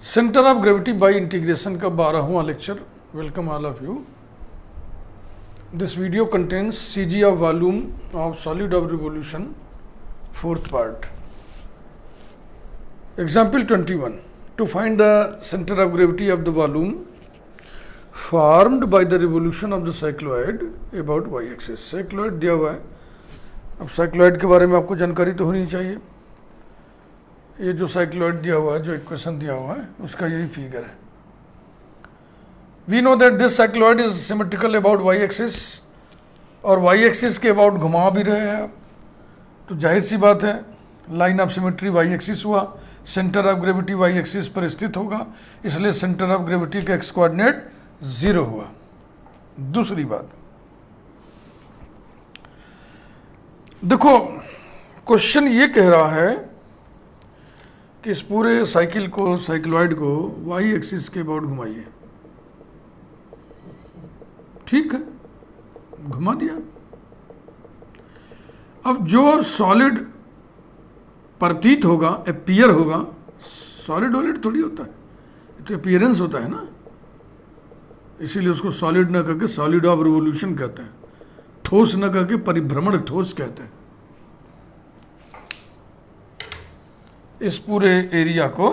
Centre of gravity by integration का 12वां lecture. Welcome all of you. This video contains CG of volume of solid of revolution, fourth part. Example 21, to find the centre of gravity of the volume formed by the revolution of the cycloid about y axis. Cycloid दिया हुआ है। अब cycloid के बारे में आपको जानकारी तो होनी चाहिए। ये जो साइक्लॉइड दिया हुआ है, जो इक्वेशन दिया हुआ है, उसका यही फिगर है। We know that this cycloid is symmetrical about y axis, और वाई एक्सिस के अबाउट घुमा भी रहे हैं आप, तो जाहिर सी बात है line of symmetry y axis हुआ, centre of gravity y axis पर स्थित होगा, इसलिए सेंटर ऑफ ग्रेविटी का एक्स कोऑर्डिनेट 0 हुआ। दूसरी बात देखो, क्वेश्चन ये कह रहा है कि इस पूरे साइकिल को, साइक्लॉइड को वाई एक्सिस के अबाउट घुमाइए। ठीक है, घुमा दिया। अब जो सॉलिड प्रतीत होगा, अपीयर होगा, सॉलिड वॉलिड थोड़ी होता है, तो अपीयरेंस होता है ना, इसीलिए उसको सॉलिड न कहकर सॉलिड ऑफ रिवोल्यूशन कहते हैं, ठोस न कहकर परिभ्रमण ठोस कहते हैं। इस पूरे एरिया को,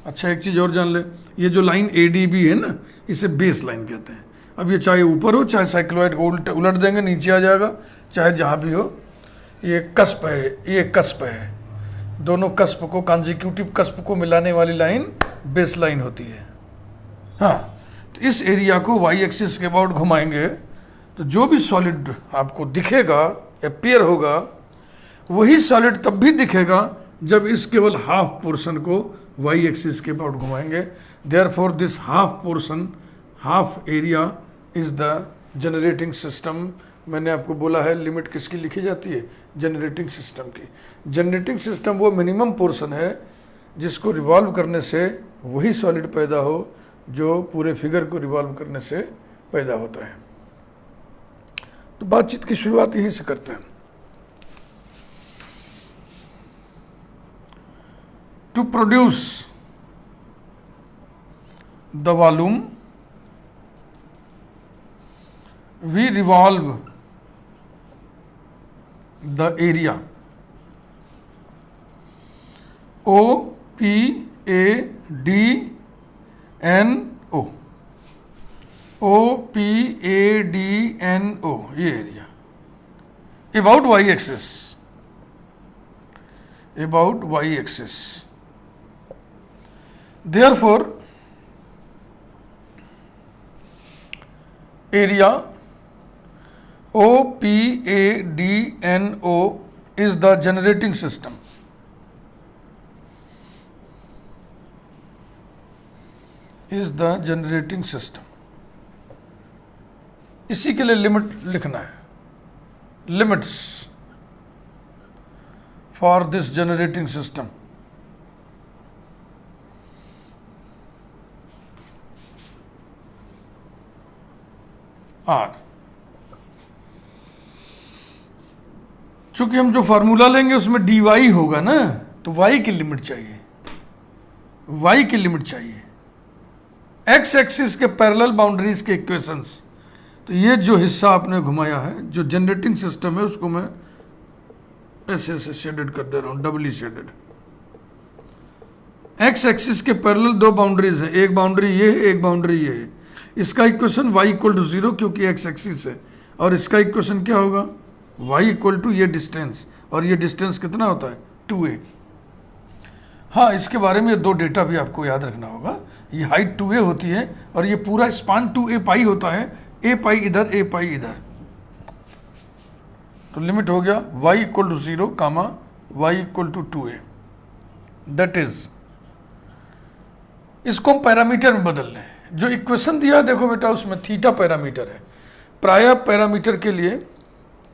अच्छा एक चीज और जान ले, ये जो लाइन ADB है ना, इसे बेस लाइन कहते हैं। अब ये चाहे ऊपर हो, चाहे साइक्लॉइड को उलट देंगे नीचे आ जाएगा, चाहे जहां भी हो, ये कस्प है, ये कस्प है। दोनों कस्प को, कॉन्जिक्यूटिव कस्प को मिलाने वाली लाइन बेस लाइन होती है। हाँ, तो इस एरिया को वाई एक्सिस के अबाउट घुमाएंगे तो जो भी सॉलिड आपको दिखेगा, अपीयर होगा, वही सॉलिड तब भी दिखेगा जब इस केवल हाफ पोर्शन को वाई एक्सिस के अबाउट घुमाएंगे। Therefore this half portion, half area is the generating system. मैंने आपको बोला है लिमिट किसकी लिखी जाती है? जनरेटिंग सिस्टम की। जनरेटिंग सिस्टम वो मिनिमम पोर्शन है जिसको रिवॉल्व करने से वही सॉलिड पैदा हो जो पूरे फिगर को रिवॉल्व करने से पैदा होता है। तो बातचीत की शुरुआत यहीं से करते हैं। To produce the volume, we revolve the area OPADNO, OPADNO, ये area about y axis, about y axis। Therefore, area OPADNO is the generating system. Is the generating system. इसी के लिए लिमिट लिखना है। Limits for this generating system R। चूंकि हम जो formula लेंगे उसमें dy होगा ना, तो y की लिमिट चाहिए, y की लिमिट चाहिए। x एक्सिस के पैरेलल बाउंड्रीज के इक्वेशंस, तो ये जो हिस्सा आपने घुमाया है, जो जनरेटिंग सिस्टम है, उसको मैं ऐसे ऐसे शेडेड कर दे रहा हूं, डबली शेडेड। x एक्सिस के पैरेलल दो बाउंड्रीज हैं, एक बाउंड्री ये है, एक बाउंड्री ये है। इसका इक्वेशन y इक्वल टू 0 क्योंकि x एक्सिस है, और इसका इक्वेशन क्या होगा? y इक्वल टू ये डिस्टेंस, और ये डिस्टेंस कितना होता है? 2a। हाँ, इसके बारे में दो डेटा भी आपको याद रखना होगा। ये हाइट 2a होती है और ये पूरा स्पान 2a पाई होता है, a पाई इधर, a पाई इधर। तो लिमिट हो गया y equal to 0 comma y equal to 2a। That is, इसको हम पैरामीटर में बदल लें। जो इक्वेशन दिया देखो बेटा, उसमें थीटा पैरामीटर है। प्रायः पैरामीटर के लिए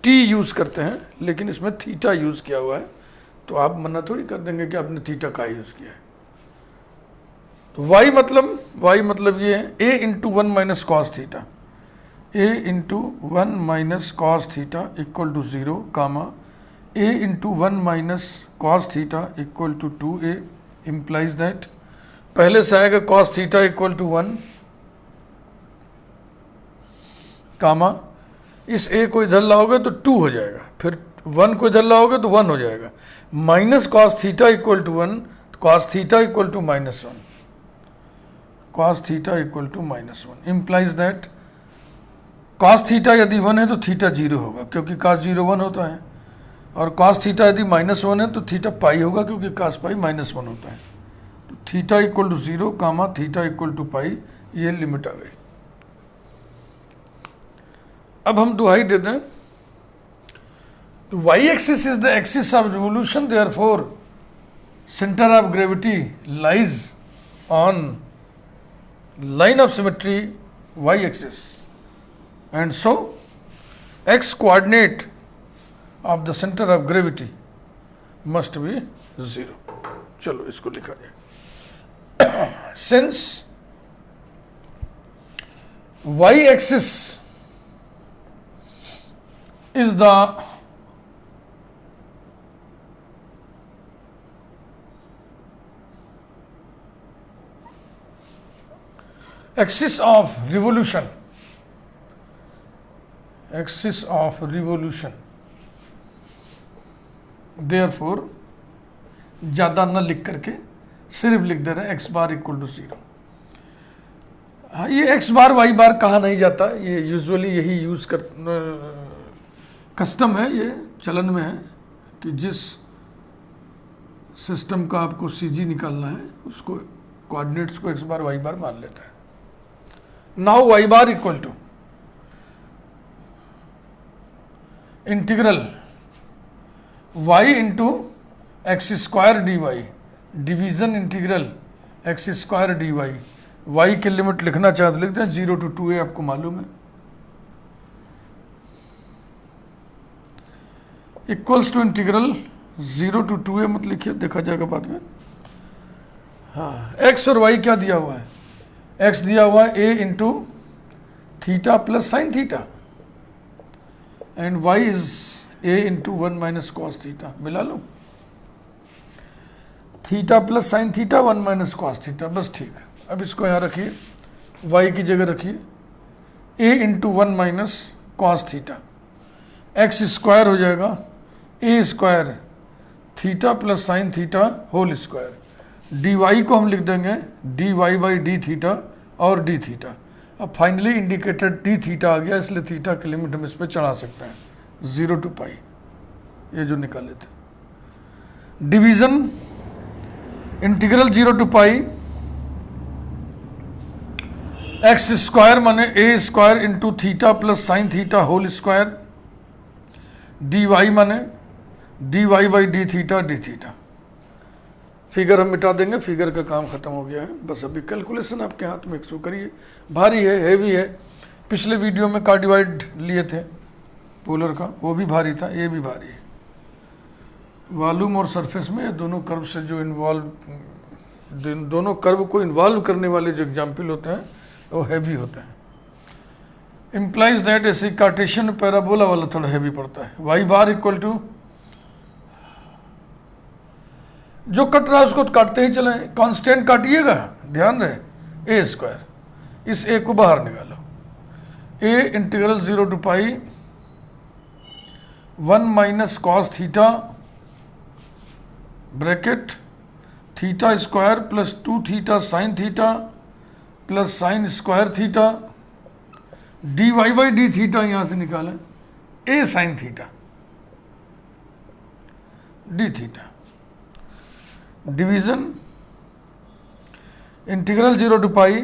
t यूज करते हैं, लेकिन इसमें थीटा यूज किया हुआ है, तो आप मना थोड़ी कर देंगे कि आपने थीटा का यूज किया है। तो y मतलब ये है a into 1 minus cos theta, a into 1 minus cos theta equal to 0 comma a into 1 minus cos theta equal to 2a implies that पहले से आएगा कॉस थीटा इक्वल टू 1 कामा, इस ए को इधर लाओगे तो 2 हो जाएगा, फिर 1 को इधर लाओगे तो 1 हो जाएगा, minus cos theta equal to 1, cos theta equal to -1, cos theta equal to -1 implies that cos theta यदि 1 है तो थीटा 0 होगा क्योंकि कॉस 0 1 होता है, और कॉस थीटा यदि -1 है तो थीटा पाई होगा क्योंकि कॉस पाई -1 होता है। तो theta equal to 0 comma theta equal to pi, ये लिमिट आ गई। अब हम दुहाई दे दें, y axis is the axis of revolution, therefore centre of gravity lies on line of symmetry y axis, and so x coordinate of the centre of gravity must be 0। चलो इसको लिखा जाए, since y axis is the axis of revolution, axis of revolution, therefore ज़्यादा न लिख करके सिर्फ लिख दे रहे हैं x बार इक्वल टू 0। हाँ, ये x बार y बार कहा नहीं जाता, ये यूजुअली यही यूज़ कर कस्टम है, ये चलन में है कि जिस सिस्टम का आपको CG निकालना है उसको कोऑर्डिनेट्स को x बार y बार मान लेता है। Now y bar equal to integral y into x square dy, division integral x square dy, y के लिमिट लिखना चाहते लिखते हैं 0 to 2a, आपको मालूम है, equals to integral 0 to 2a मत लिखिए, देखा जाएगा बाद में। हाँ, x और y क्या दिया हुआ है, x दिया हुआ है a into theta plus sine theta, and y is a into 1 minus cos theta, मिला लो, theta plus sine theta 1 minus cos theta, बस ठीक है। अब इसको यहाँ रखिए, y की जगह रखिए a into 1 minus cos theta, x square हो जाएगा a square theta plus sine theta whole square, d y को हम लिख देंगे d y by d theta और डी थीटा। अब फाइनली इंडिकेटेड डी थीटा आ गया, इसलिए थीटा की लिमिट हम इस पर चढ़ा सकते हैं 0 to पाई, ये जो निकाले थे। Division integral 0 to pi x square माने a square into theta plus sine theta whole square, d y माने d y by d theta d theta. Figure हम मिटा देंगे, फिगर का काम खत्म हो गया है, बस अभी कैलकुलेशन आपके हाथ में शुरू करिए। भारी है, हैवी है, पिछले वीडियो में कार्डिवाइड लिए थे पोलर का, वो भी भारी था, ये भी भारी है। वॉल्यूम और सरफेस में दोनों कर्व से जो दोनों कर्व को इन्वॉल्व करने वाले जो एग्जाम्पल होते हैं वो हैवी होते हैं। इम्प्लाइज दैट ऐसे कार्टेशियन पैराबोला वाला थोड़ा हैवी पड़ता है। वाई बार इक्वल टू, जो कट रहा है उसको काटते ही चलें, कांस्टेंट काटिएगा, ध्यान रहे ए स्क्वायर, इस ए को बाहर निकालो, a integral 0 to pi 1 minus cos theta bracket theta square plus 2 theta sine theta plus sine square theta, d y by d theta यहां से निकालें a sine theta d theta, division integral 0 to pi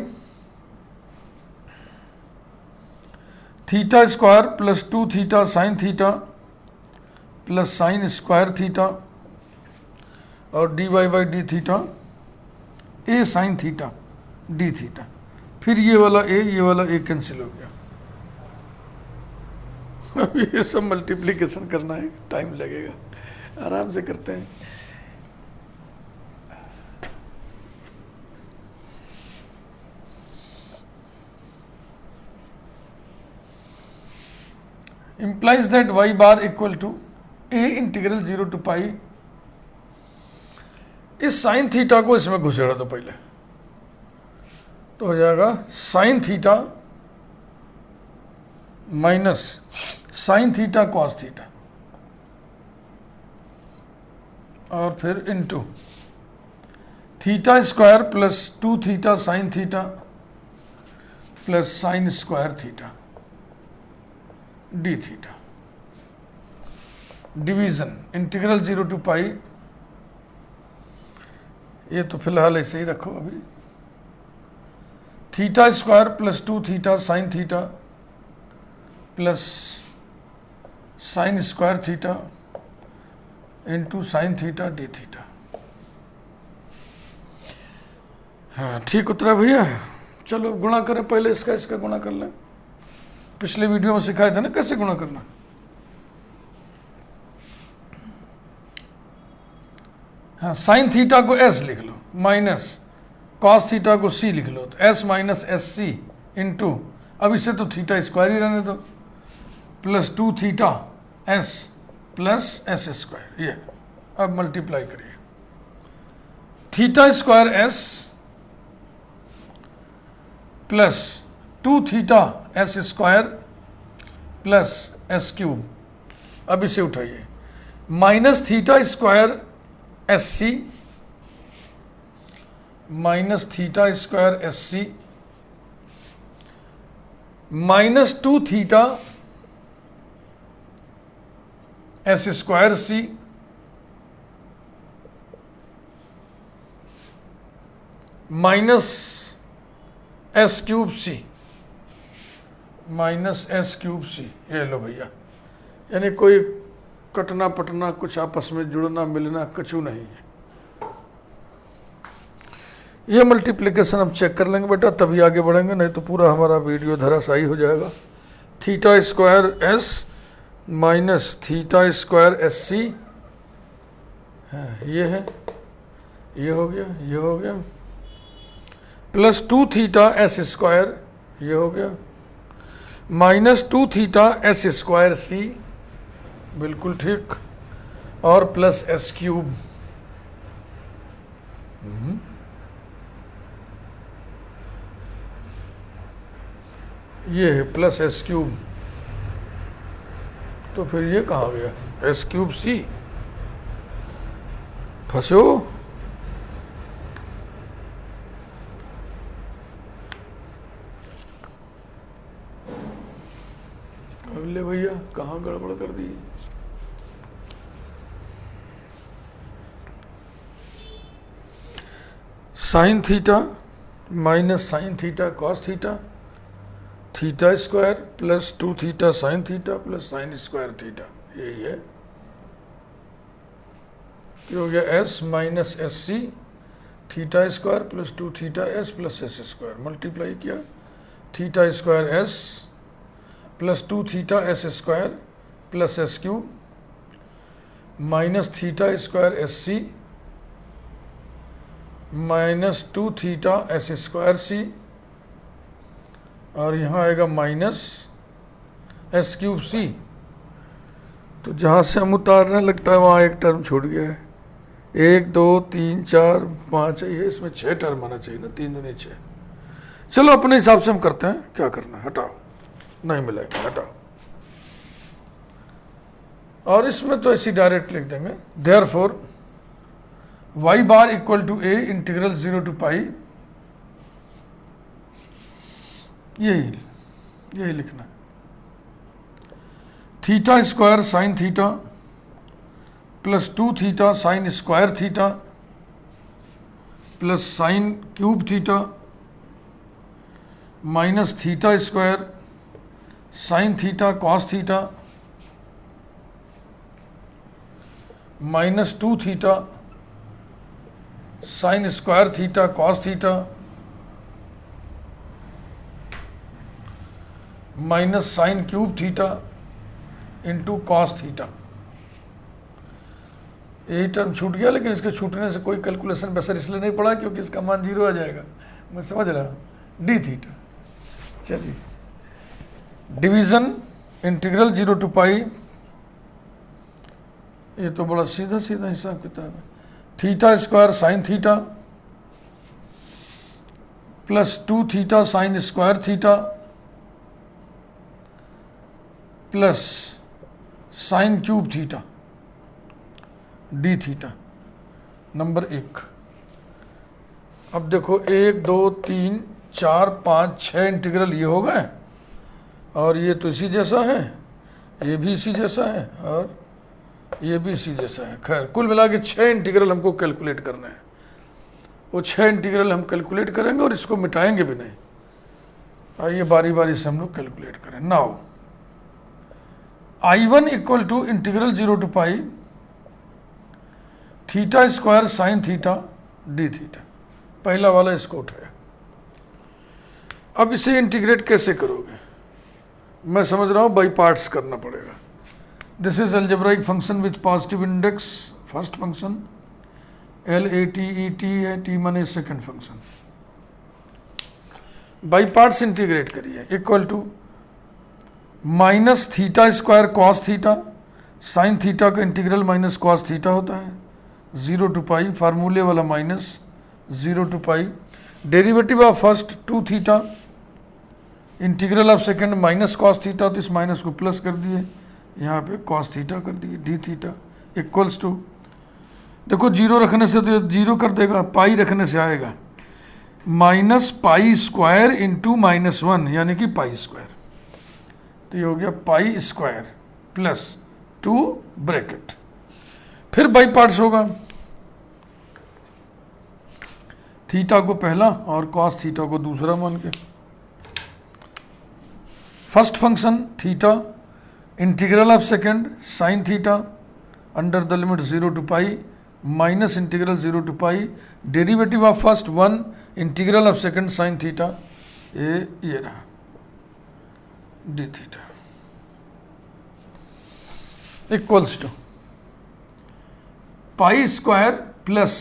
theta square plus 2 theta sine theta plus sine square theta और d y by d theta a sine theta d theta. फिर ये वाला ए cancel हो गया। अब ये सब मल्टीप्लिकेशन करना है, टाइम लगेगा, आराम से करते हैं। implies that y bar equal to a integral 0 to पाई, इस साइन थीटा को इसमें घुसेड़ा दो पहले, तो हो जाएगा sine theta minus sine theta cos theta और फिर into theta square plus 2 theta sine theta plus sine square theta d theta. Division integral 0 to pi, ये तो फिलहाल ऐसे ही रखो अभी। Theta square plus 2 theta sine theta plus sine square theta into sine theta d theta. हाँ ठीक उतरा भैया। चलो गुणा करें, पहले इसका गुणा कर लें। पिछले वीडियो में सिखाए थे ना कैसे गुणा करना। हाँ साइन थीटा को एस लिख लो माइनस कॉस थीटा को सी लिख लो, तो s minus s c into, अब इसे तो थीटा स्क्वायर ही रहने दो, plus 2 theta s plus s square. ये अब मल्टीप्लाई करिए, theta square s plus 2 theta s square plus s cube. अब इसे उठाइए, minus theta square s c minus theta square s c minus 2 theta s square c minus s cube c minus s cube c. ये लो भैया, यानी कोई कटना पटना कुछ आपस में जुड़ना मिलना कछु नहीं है। ये मल्टीप्लिकेशन हम चेक कर लेंगे बेटा, तभी आगे बढ़ेंगे, नहीं तो पूरा हमारा वीडियो धराशायी हो जाएगा। Theta square s minus theta square s c, ये है, ये हो गया, ये हो गया, प्लस 2 थीटा एस स्क्वायर, ये हो गया, माइनस 2 थीटा एस स्क्वायर सी, बिल्कुल ठीक, और प्लस एस क्यूब। ये है प्लस एस क्यूब, तो फिर ये कहाँ गया एस क्यूब सी, फंसो। ले भैया कहाँ गड़बड़ कर दी। Sine theta minus sine theta cos theta, theta square plus 2 theta sine theta plus sine square theta, यही है। ये हो गया s minus s c theta square plus 2 theta s plus s square, multiply किया theta square s plus 2 theta s square plus s cube minus theta square s c minus 2 theta s square c, और यहाँ आएगा minus s cube सी। तो जहाँ से हम उतारने लगता है वहाँ एक टर्म छूट गया है, 1 2 3 4 5 है, इसमें 6 टर्म आना चाहिए ना, 3 दूनी 6। चलो अपने हिसाब से हम करते हैं, क्या करना है, हटाओ, नहीं मिलेगा, हटाओ। और इसमें तो ऐसी डायरेक्ट लिख देंगे, therefore y bar equal to a integral 0 to pi, यही लिखना, theta square sine theta plus 2 theta sine square theta plus sine cube theta minus theta square sine theta cos theta minus 2 theta sine square theta cos theta minus sine cube theta into cos theta. यही term छूट गया, लेकिन इसके छूटने से कोई calculation बेसर इसलिए नहीं पड़ा क्योंकि इसका मान 0 आ जाएगा, मैं समझ रहा हूँ, डी थीटा। चलिए, डिवीज़न इंटीग्रल 0 टू पाई, ये तो बड़ा सीधा सीधा हिसाब किताब है। Theta square sine theta plus 2 theta sine square theta plus sine cube theta d theta, number 1। अब देखो 1 2 3 4 5 6 इंटीग्रल ये हो गए, और ये तो इसी जैसा है, ये भी इसी जैसा है, और ये भी इसी जैसा है। खैर कुल मिला के 6 इंटीग्रल हमको कैलकुलेट करना है। वो 6 इंटीग्रल हम कैलकुलेट करेंगे और इसको मिटाएंगे भी नहीं। आइए बारी बारी से हम लोग कैलकुलेट करें। Now I1 equal to integral 0 to pi theta square sine theta d theta, पहला वाला इसको उठाया। अब इसे इंटीग्रेट कैसे करोगे? मैं समझ रहा हूं बाई पार्ट्स करना पड़ेगा। This is algebraic function with positive index, first function LATET है, टी माने second function. By parts integrate करिए। Equal to minus theta square cos theta, sine theta का इंटीग्रल माइनस कॉस थीटा होता है, 0 to pi, फार्मूले वाला minus 0 to pi, derivative of first 2 theta, integral of second minus cos theta, तो इस minus को plus कर दिए, यहाँ पे कॉस थीटा कर दिए, डी थीटा इक्वल्स टू, देखो 0 रखने से तो 0 कर देगा, पाई रखने से आएगा माइनस पाई स्क्वायर इंटू -1 यानी कि पाई स्क्वायर, तो ये हो गया पाई स्क्वायर प्लस 2 ब्रैकेट। फिर बाई पार्ट्स होगा, थीटा को पहला और कॉस थीटा को दूसरा मान के। First function theta, integral of second sine theta under the limit 0 to pi minus integral 0 to pi, derivative of first 1 integral of second sine theta, ये रहा d theta equals to pi square plus,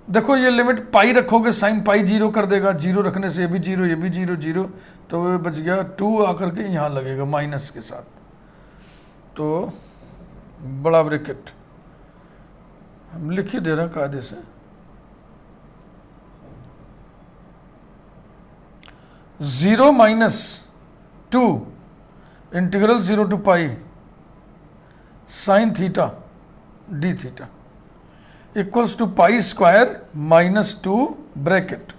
देखो ये limit पाई रखोगे sine पाई 0 कर देगा, 0 रखने से ये भी 0 ये भी 0 0, तो वो बच गया 2 आकर के यहाँ लगेगा माइनस के साथ, तो बड़ा ब्रैकेट हम लिख ही दे रहे हैं कायदे से, 0 minus 2 integral 0 to pi sine theta d theta equals to pi square -2 bracket.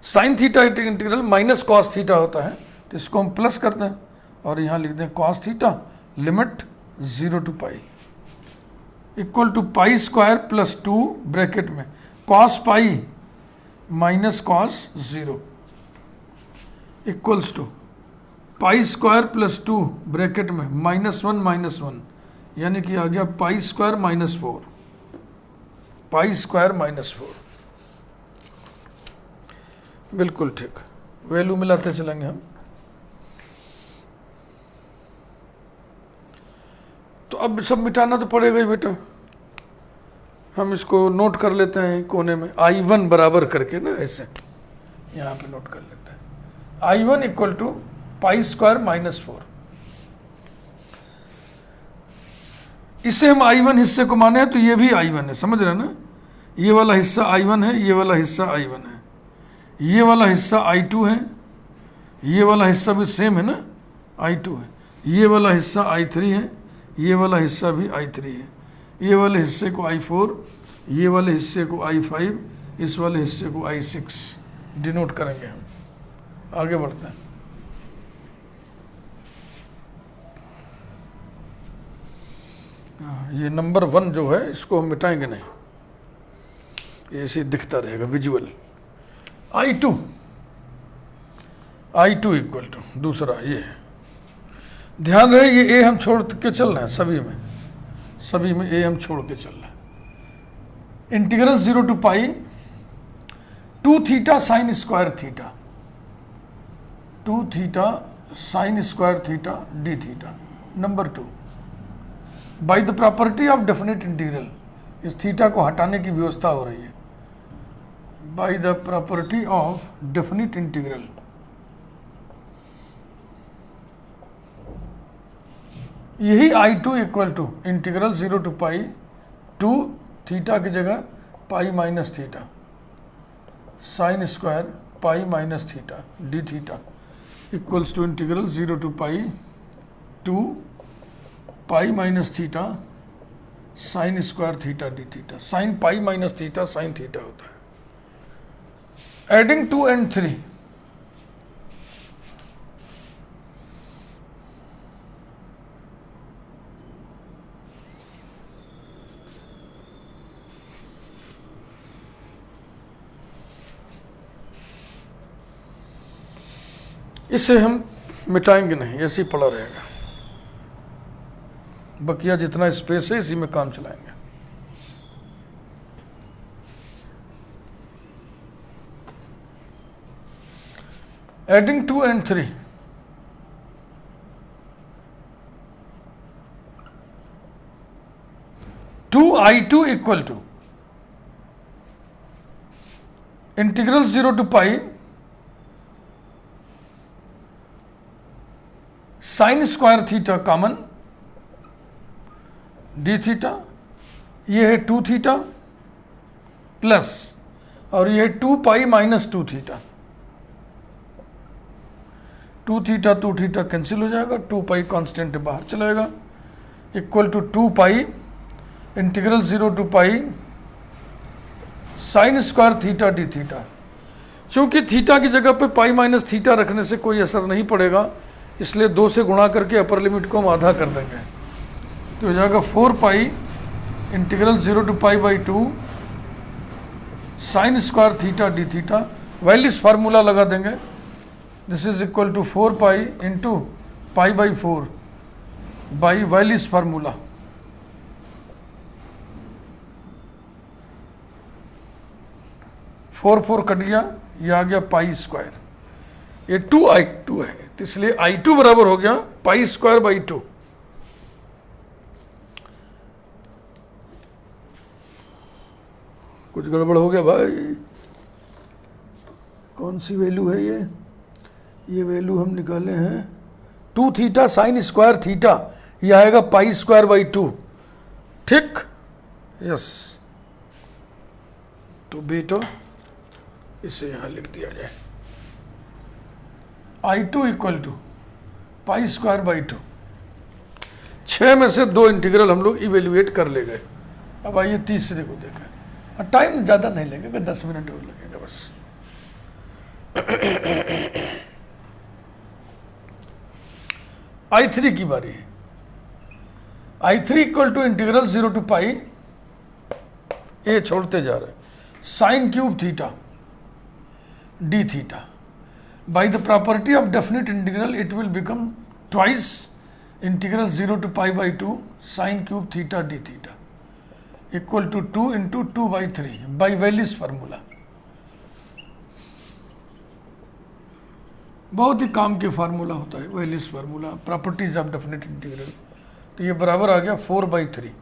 Sine theta integral minus cos theta होता है, तो इसको हम प्लस करते हैं और यहाँ लिख दें cos theta limit 0 to pi equal to pi square plus 2 bracket में cos pi minus cos 0 equals to pi square plus 2 bracket में -1 यानी कि आ गया पाई स्क्वायर -4, पाई स्क्वायर -4, बिल्कुल ठीक, वैल्यू मिलाते चलेंगे हम। तो अब सब मिटाना तो पड़ेगा ही बेटा, हम इसको नोट कर लेते हैं कोने में, I1 बराबर करके ना, ऐसे यहाँ पे नोट कर लेते हैं, I1 equal to pi square -4, इसे हम I1 हिस्से को माने हैं तो ये भी I1 है, समझ रहे ना, ये वाला हिस्सा I1 है, ये वाला हिस्सा I1 है, ये वाला हिस्सा I2 है, ये वाला हिस्सा भी सेम है ना I2 है, ये वाला हिस्सा I3 है, ये वाला हिस्सा भी I3 है, ये वाले हिस्से को I4, ये वाले हिस्से को I5, इस वाले हिस्से को I6 डिनोट करेंगे हम। आगे बढ़ते हैं। ये नंबर 1 जो है इसको हम मिटाएंगे नहीं, ये ऐसे दिखता रहेगा विजुअल। I2 इक्वल टू दूसरा ये है, ध्यान रहे ये ए हम छोड़ के चल रहे हैं, सभी में ए हम छोड़ के चल रहे हैं। Integral 0 to pi 2 theta sine square theta, 2 theta sine square theta d theta, number 2 by the property of definite integral, इस थीटा को हटाने की व्यवस्था हो रही है, by the property of definite integral, यही I2 equal to integral 0 to pi 2 theta की जगह pi minus theta sine square pi minus theta d theta equals to integral 0 to pi 2 pi minus theta sine square theta d theta. Sine pi minus theta sine theta होता है। Adding 2 and 3, इसे हम मिटाएंगे नहीं, ऐसे ही पड़ा रहेगा। बकिया जितना space है इसी में काम चलाएंगे। Adding 2 and 3, to I2 equal to integral 0 to pi sine square theta common d theta, ये है 2 थीटा प्लस और ये है 2 pi minus 2 theta. 2 theta 2 theta cancel हो जाएगा, 2 पाई कांस्टेंट बाहर चलाएगा, equal to 2 pi integral 0 to pi sine square theta d theta. चूंकि थीटा की जगह पे पाई माइनस थीटा रखने से कोई असर नहीं पड़ेगा, इसलिए 2 से गुणा करके अपर लिमिट को हम आधा कर देंगे, तो हो जाएगा 4 pi integral 0 to pi by 2 sine square theta d theta. Wallis formula लगा देंगे, this is equal to 4 pi into pi by 4 by Wallis formula. Four cut गया, ये आ गया पाई स्क्वायर, ये 2I2 है, तो इसलिए I2 बराबर हो गया पाई स्क्वायर बाई 2। कुछ गड़बड़ हो गया भाई, कौन सी वैल्यू है ये वैल्यू हम निकाले हैं 2 थीटा साइन स्क्वायर थीटा, ये आएगा पाई स्क्वायर बाई 2, ठीक, यस। तो बेटा इसे यहां लिख दिया जाए, I2 equal to pi square by 2। 6 में से 2 इंटीग्रल हम लोग इवेल्युएट कर ले गए। अब आइए तीसरे को देखें, टाइम ज़्यादा नहीं लगेगा, 10 मिनट और लगेगा बस। I3 की बारी है। I3 equal to integral 0 to pi, a छोड़ते जा रहे, sine cube theta d theta. By the property of definite integral it will become twice integral 0 to pi by 2 sine cube theta d theta equal to 2 into 2 by 3 by Wallis formula. बहुत ही काम के formula होता है Wallis formula, properties of definite integral. तो ये बराबर आ गया 4/3।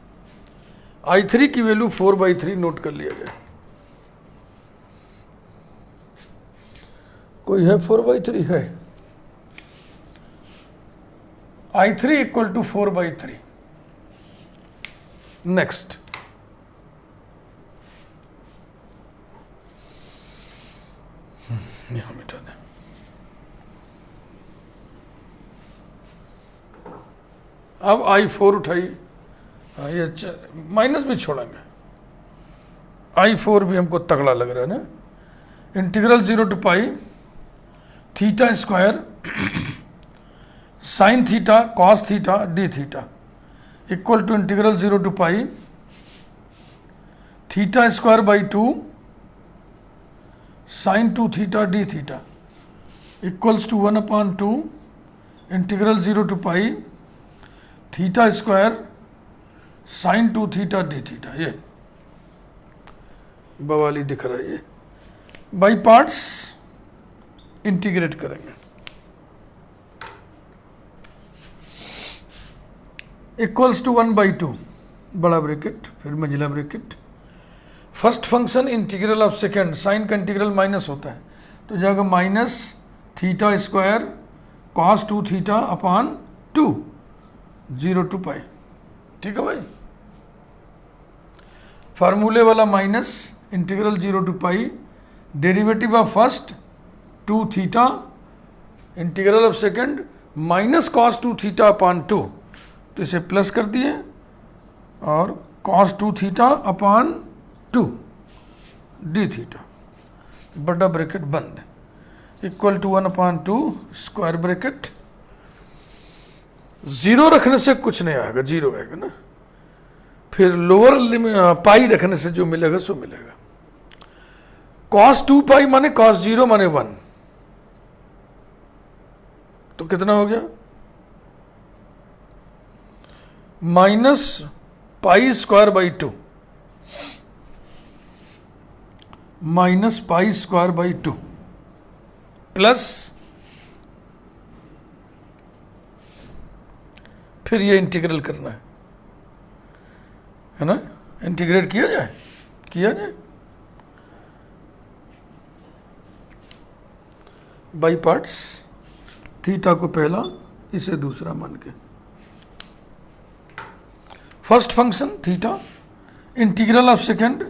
I3 की वैल्यू 4/3 नोट कर लिया गया। कोई है 4/3 है? I3 equal to 4/3। नेक्स्ट, यहां मिटा दें। अब I4 उठाइए, ये माइनस भी छोड़ेंगे। I4 भी हमको तगड़ा लग रहा है ना। Integral 0 to pi theta square sine theta cos theta d theta equal to integral 0 to pi theta square by 2 sine 2 theta d theta equals to 1/2 integral 0 to pi theta square sine 2 theta d theta. ये बवाली दिख रहा है। ये by parts integrate करेंगे। Equals to 1/2 बड़ा bracket फिर मझिला bracket. First function integral of second, sine का इंटीग्रल माइनस होता है तो जाएगा minus theta square cos 2 theta upon 2 0 to pi. ठीक है भाई, फार्मूले वाला minus integral 0 to pi, derivative of first 2 theta, integral of second minus cos 2 theta upon 2, तो इसे प्लस कर दिए और cos 2 theta upon 2 d theta बड़ा ब्रैकेट बंद equal to 1/2 square bracket. Zero रखने से कुछ नहीं आएगा, जीरो आएगा ना, फिर लोअर पाई रखने से जो मिलेगा सो मिलेगा। कॉस 2 पाई माने कॉस 0 माने 1, तो कितना हो गया minus pi square by 2, minus pi square by 2 plus फिर ये इंटीग्रल करना है ना, इंटीग्रेट किया जाए बाई पार्ट्स, थीटा को पहला इसे दूसरा मान के। First function theta, integral of second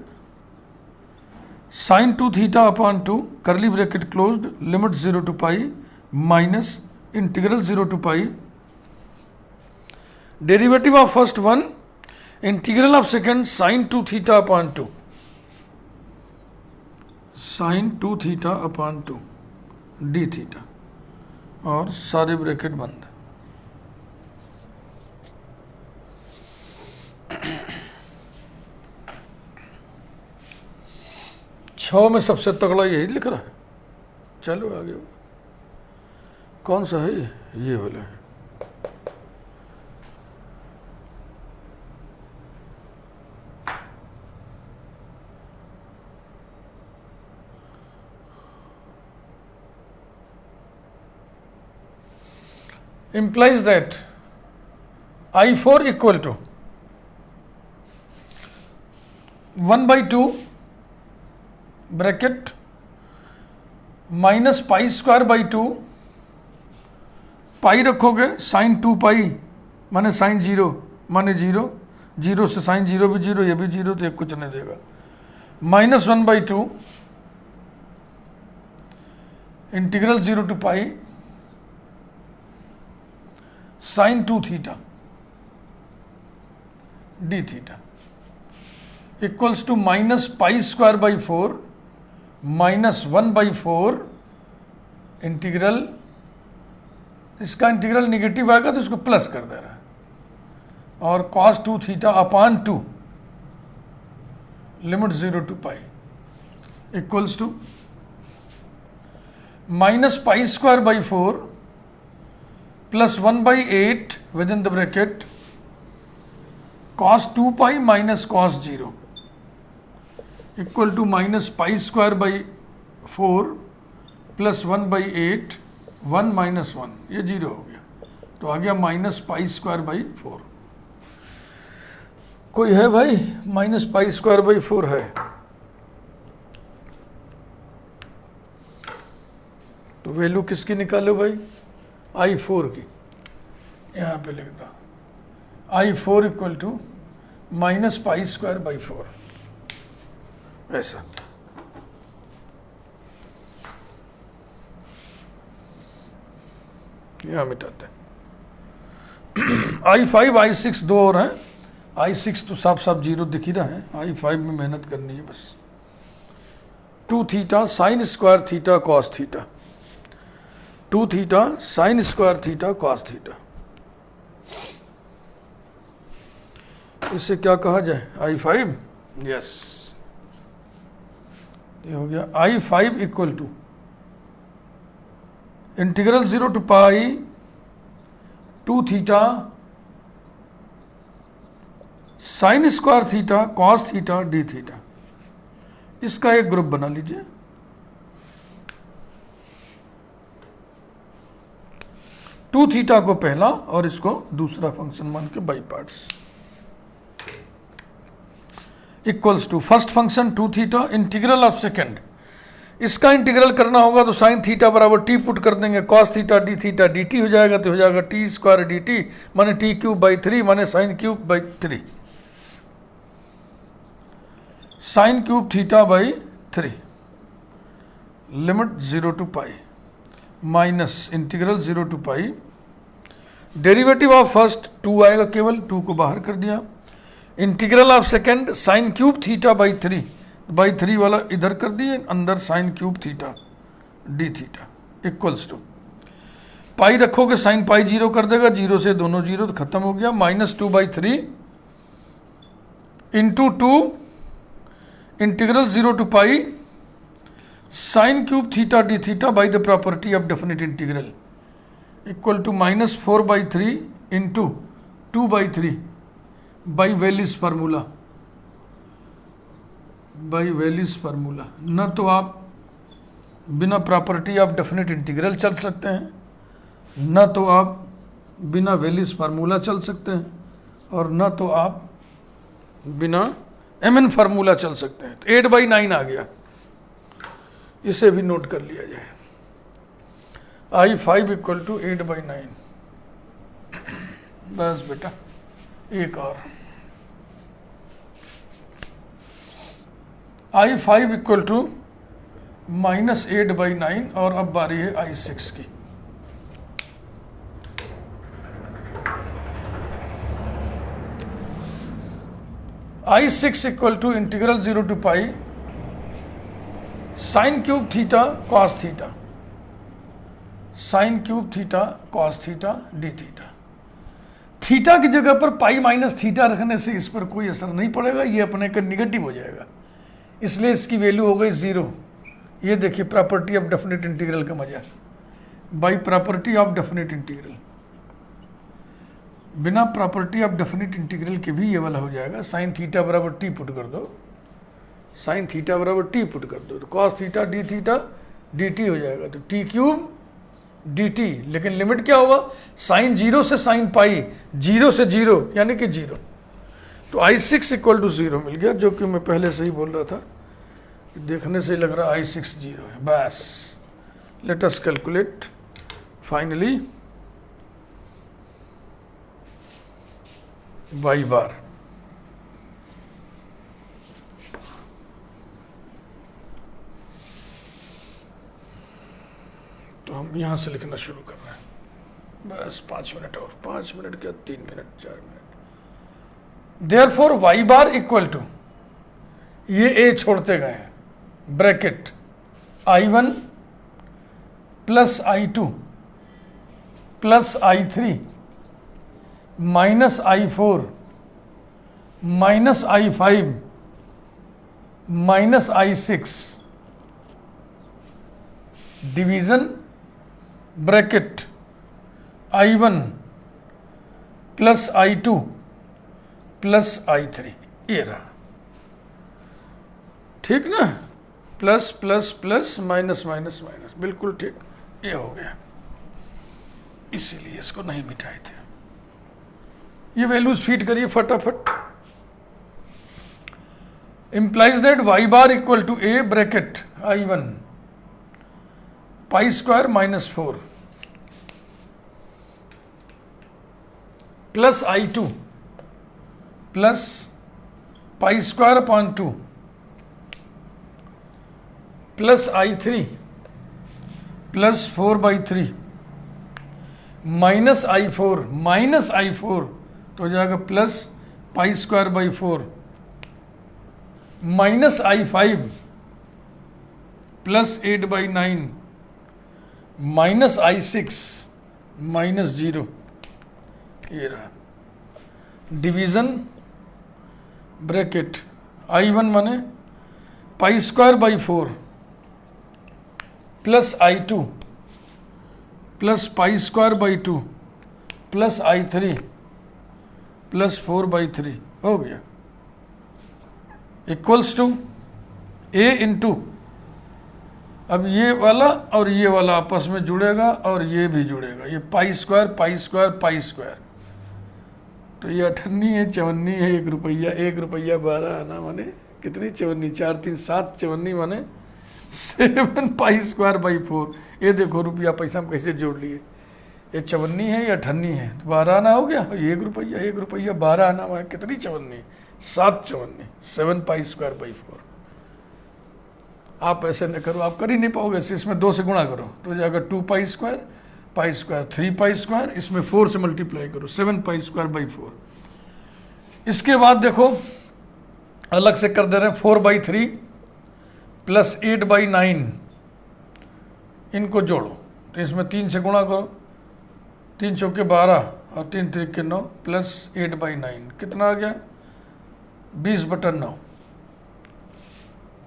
sine 2 theta upon 2 curly bracket closed limit 0 to pi minus integral 0 to pi, derivative of first 1 integral of second sine 2 theta upon 2, sine 2 theta upon 2 d theta और सारे bracket बंद। छः में सबसे तगड़ा यही लिख रहा है। चलो आगे, कौन सा है ये वाला है। implies that I4 equal to 1/2 bracket minus pi square by 2, पाई रखोगे साइन 2 पाई माने साइन 0 माने 0, 0 से साइन 0 भी 0, ये भी 0, तो ये कुछ नहीं देगा, minus 1/2 integral 0 to pi sine 2 theta d theta equals to minus pi square by 4 minus 1/4 integral, इसका इंटीग्रल निगेटिव आएगा तो इसको प्लस कर दे रहा है, और cos 2 theta upon 2 limit 0 to pi equals to minus pi square by 4 plus 1/8 within the bracket cos 2 pi minus cos 0 equal to minus pi square by 4 plus 1/8, 1 minus 1, ये 0 हो गया, तो आ गया माइनस पाई स्क्वायर बाई 4। कोई है भाई minus pi square by 4 है? तो वैल्यू किसकी निकालो भाई, I4 की, यहाँ पे लिख दो I4 equal to minus pi square by 4, ऐसा। यहाँ मिटाते हैं। I5 I6 दो और हैं, I6 तो साफ साफ 0 दिख ही रहा है, I5 में मेहनत करनी है बस। 2 theta sine square theta cos theta, 2 theta sine square theta cos theta, इससे क्या कहा जाए I5, यस, ये हो गया I5 equal to integral 0 to pi 2 theta sine square theta cos theta d theta, इसका एक ग्रुप बना लीजिए। टू थीटा को पहला और इसको दूसरा फंक्शन मान के by parts equals to first function 2 theta integral of second, इसका इंटीग्रल करना होगा तो साइन थीटा बराबर टी पुट कर देंगे, कॉस थीटा डी टी हो जाएगा, तो हो जाएगा टी स्क्वायर डी टी माने टी क्यूब बाई 3 माने sine cube by 3, sine cube theta by 3 limit 0 to pi minus integral 0 to pi, derivative of first 2 आएगा, केवल 2 को बाहर कर दिया, integral of second sine cube theta by 3 वाला इधर कर दिए, अंदर sine cube theta d theta equals to pi रखोगे साइन पाई 0 कर देगा, 0 से दोनों 0 तो खत्म हो गया, -2/3 into 2 integral 0 to pi sine cube theta d theta by the property of definite integral equal to -4/3 into 2/3 by Wallis formula. न तो आप बिना प्रॉपर्टी ऑफ डेफिनेट इंटीग्रल चल सकते हैं, न तो आप बिना वेलिस फार्मूला चल सकते हैं, और न तो आप बिना mn फार्मूला चल सकते हैं। तो 8/9 आ गया, इसे भी नोट कर लिया जाए। I5 equal to 8/9। बस बेटा एक और, I5 इक्वल टू -8/9, और अब बारी है I6 की। I6 equal to integral 0 to pi sine cube theta cos theta, sine cube theta cos theta d theta. Theta की जगह पर पाई माइनस थीटा रखने से इस पर कोई असर नहीं पड़ेगा, ये अपने का निगेटिव हो जाएगा, इसलिए इसकी वैल्यू हो गई 0। ये देखिए प्रॉपर्टी ऑफ डेफिनेट इंटीग्रल का मजा, by property of definite integral. बिना प्रॉपर्टी ऑफ डेफिनेट इंटीग्रल के भी ये वाला हो जाएगा, साइन थीटा बराबर टी पुट कर दो, साइन थीटा बराबर टी पुट कर दो, तो कॉस थीटा डी टी हो जाएगा, तो टी क्यूब डी टी। लेकिन लिमिट क्या होगा, साइन 0 से साइन पाई, 0 से 0 यानी कि 0। तो I6 इक्वल टू 0 मिल गया, जो कि मैं पहले से ही बोल रहा था, देखने से लग रहा I6 0 है। बस let us calculate finally y बार। तो हम यहां से लिखना शुरू कर रहे हैं, बस 5 मिनट और, 5 मिनट क्या 3 minute 4 minute. Therefore y bar equal to, ये a छोड़ते गए हैं, bracket I1 plus I2 plus I3 minus I4 minus I5 minus I6 division bracket I1 plus I2 plus I3, ये रहा, ठीक ना, plus plus plus minus minus minus, बिल्कुल ठीक, ये हो गया, इसीलिए इसको नहीं मिटाए थे। ये वैल्यूज फीड करिए फटाफट। Implies that y bar equal to a bracket I1 pi square -4 plus I2 plus pi square upon 2 plus I3 plus 4/3 minus I4 तो हो जाएगा plus pi square by 4 minus I5 plus 8/9 minus I6 -0, ये रहा, division bracket I1 माने pi square by 4 plus I2 plus pi square by 2 plus I3 plus 4/3 हो गया, equals to a into, अब ये वाला और ये वाला आपस में जुड़ेगा और ये भी जुड़ेगा, ये pi square pi square pi square, तो ये 58 है, 54 है, 1 रुपया, 1 रुपया 12 आना माने कितनी 54, 4 3 7 54 माने 7 पाई स्क्वायर बाई 4। ये देखो रुपया पैसा हम कैसे जोड़ लिए, ये 54 है या 58 है, तो 12 आना हो गया, 1 रुपया 12 आना माने कितनी 54, 7 54, 7 पाई स्क्वायर बाई 4। आप ऐसे न करो, आप कर ही नहीं पाओगे, इसमें 2 से गुणा करो तो हो जाएगा 2 पाई स्क्वायर, 3 पाई स्क्वायर, इसमें 4 से मल्टीप्लाई करो 7 पाई स्क्वायर बाई 4। इसके बाद देखो अलग से कर दे रहे हैं 4/3 प्लस 8/9, इनको जोड़ो तो इसमें 3 से गुणा करो, 3 चौके 12 और 3 त्रिके 9 प्लस 8/9 कितना आ गया 20/9।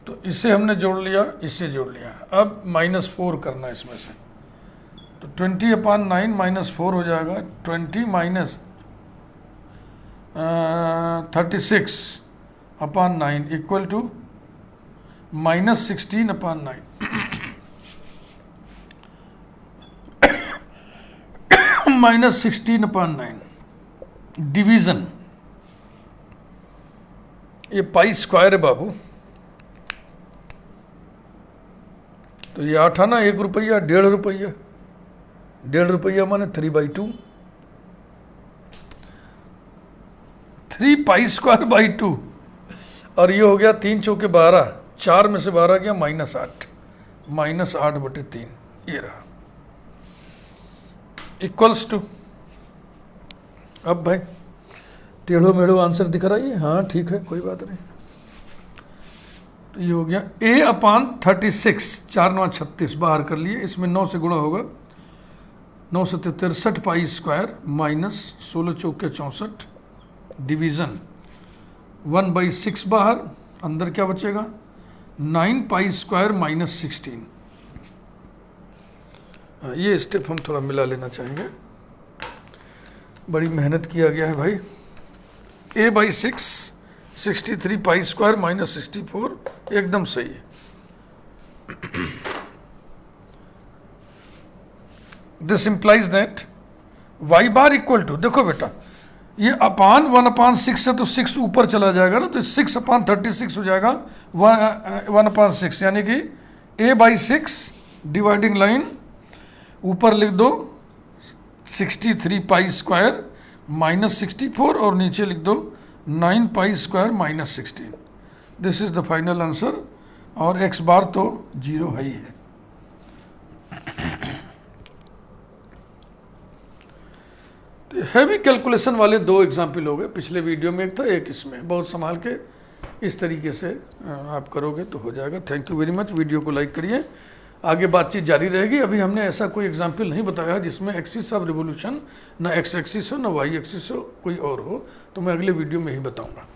तो इसे हमने जोड़ लिया, इससे जोड़ लिया। अब -4 करना है इसमें से, तो 20/9 -4 हो जाएगा 20 माइनस 36/9 इक्वल टू -16/9। -16/9 डिवीजन, ये पाई स्क्वायर है बाबू, तो ये 8 आना 1 रुपया, 1.5 रुपया, 1.5 रुपया माने 3/2, 3 पाई स्क्वायर बाई 2, और ये हो गया 3 चौके 12, 4 में से 12 गया -8, -8/3 ये रहा इक्वल्स टू। अब भाई टेढ़ो मेढ़ो आंसर दिख रहा है, हाँ ठीक है कोई बात नहीं। तो ये हो गया A/36, 4 9 36 बाहर कर लिए, इसमें 9 से गुणा होगा, 9 से 63 पाई स्क्वायर माइनस 16 चौके 64 डिवीज़न 1/6 बाहर, अंदर क्या बचेगा 9 पाई स्क्वायर -16। ये स्टेप हम थोड़ा मिला लेना चाहेंगे, बड़ी मेहनत किया गया है भाई। A/6 63 पाई स्क्वायर -64 एकदम सही है। This implies that y bar equal to, देखो बेटा ये अपान 1/6 है तो 6 ऊपर चला जाएगा ना, तो 6/36 हो जाएगा 1/6, यानी कि A/6 डिवाइडिंग लाइन ऊपर लिख दो 63 पाई स्क्वायर -64 और नीचे लिख दो 9 pi square -16। This is the final answer, और x बार तो 0 है ही है। हैवी कैलकुलेशन वाले 2 एग्जाम्पल हो गए, पिछले वीडियो में एक था, एक इसमें। बहुत संभाल के इस तरीके से आप करोगे तो हो जाएगा। Thank you very much. Video को लाइक करिए, आगे बातचीत जारी रहेगी। अभी हमने ऐसा कोई एग्जाम्पल नहीं बताया जिसमें एक्सिस ऑफ रिवोल्यूशन ना x एक्सिस हो ना y एक्सिस हो, कोई और हो, तो मैं अगले वीडियो में ही बताऊंगा।